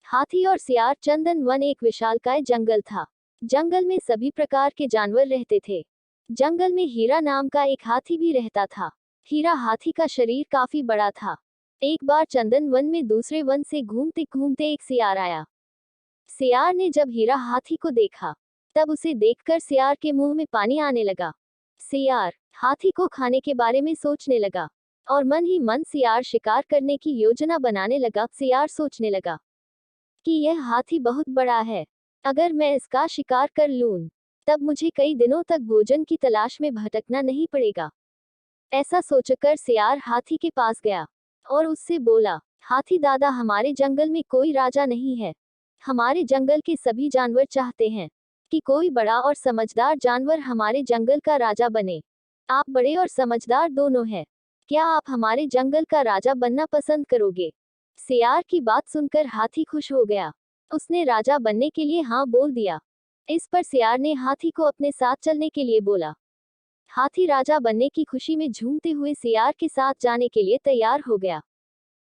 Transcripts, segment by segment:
हाथी और सियार चंदन वन एक विशालकाय जंगल था। जंगल में सभी प्रकार के जानवर रहते थे। जंगल में हीरा नाम का एक हाथी भी रहता था। हीरा हाथी का शरीर काफी बड़ा था। एक बार चंदन वन में दूसरे वन से घूमते घूमते एक सियार आया। सियार ने जब हीरा हाथी को देखा, तब उसे देखकर सियार के मुंह में पानी आने लगा। सियार हाथी को खाने के बारे में सोचने लगा और मन ही मन सियार शिकार करने की योजना बनाने लगा। सियार सोचने लगा कि यह हाथी बहुत बड़ा है। अगर मैं इसका शिकार कर लूं, तब मुझे कई दिनों तक भोजन की तलाश में भटकना नहीं पड़ेगा। ऐसा सोचकर सियार हाथी के पास गया और उससे बोला, हाथी दादा, हमारे जंगल में कोई राजा नहीं है। हमारे जंगल के सभी जानवर चाहते हैं कि कोई बड़ा और समझदार जानवर हमारे जंगल का राजा बने। आप बड़े और समझदार दोनों हैं। क्या आप हमारे जंगल का राजा बनना पसंद करोगे? सियार की बात सुनकर हाथी खुश हो गया। उसने राजा बनने के लिए हाँ बोल दिया। इस पर सियार ने हाथी को अपने साथ चलने के लिए बोला। हाथी राजा बनने की खुशी में झूमते हुए सियार के साथ जाने के लिए तैयार हो गया।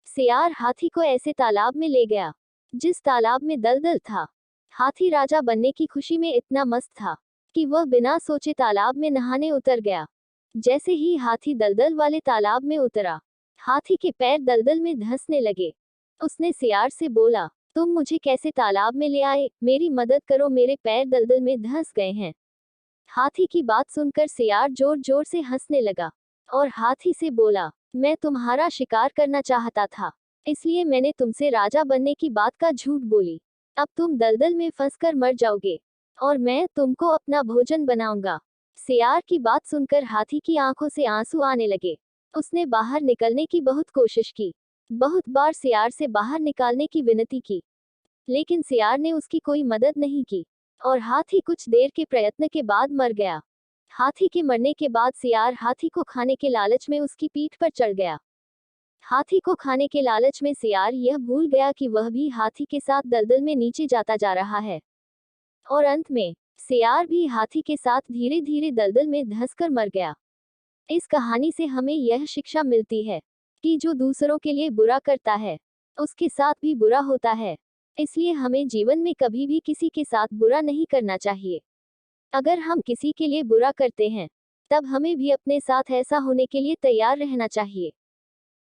सियार हाथी को ऐसे तालाब में ले गया जिस तालाब में दलदल था। हाथी राजा बनने की खुशी में इतना मस्त था कि वह बिना सोचे तालाब में नहाने उतर गया। जैसे ही हाथी दलदल वाले तालाब में उतरा, हाथी के पैर दलदल में धंसने लगे। उसने सियार से बोला, तुम मुझे कैसे तालाब में ले आए? मेरी मदद करो, मेरे पैर दलदल में धंस गए हैं। हाथी की बात सुनकर सियार जोर जोर से हंसने लगा और हाथी से बोला, मैं तुम्हारा शिकार करना चाहता था, इसलिए मैंने तुमसे राजा बनने की बात का झूठ बोली। अब तुम दलदल में फंसकर मर जाओगे और मैं तुमको अपना भोजन बनाऊंगा। सियार की बात सुनकर हाथी की आंखों से आंसू आने लगे। उसने बाहर निकलने की बहुत कोशिश की। बहुत बार सियार से बाहर निकालने की विनती की, लेकिन सियार ने उसकी कोई मदद नहीं की और हाथी कुछ देर के प्रयत्न के बाद मर गया। हाथी के मरने के बाद सियार हाथी को खाने के लालच में उसकी पीठ पर चढ़ गया। हाथी को खाने के लालच में सियार यह भूल गया कि वह भी हाथी के साथ दलदल में नीचे जाता जा रहा है और अंत में सियार भी हाथी के साथ धीरे धीरे दलदल में धंसकर मर गया। इस कहानी से हमें यह शिक्षा मिलती है कि जो दूसरों के लिए बुरा करता है, उसके साथ भी बुरा होता है। इसलिए हमें जीवन में कभी भी किसी के साथ बुरा नहीं करना चाहिए। अगर हम किसी के लिए बुरा करते हैं, तब हमें भी अपने साथ ऐसा होने के लिए तैयार रहना चाहिए,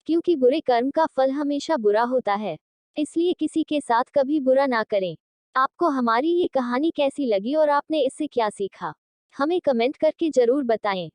क्योंकि बुरे कर्म का फल हमेशा बुरा होता है। इसलिए किसी के साथ कभी बुरा ना करें। आपको हमारी ये कहानी कैसी लगी और आपने इससे क्या सीखा? हमें कमेंट करके जरूर बताएं।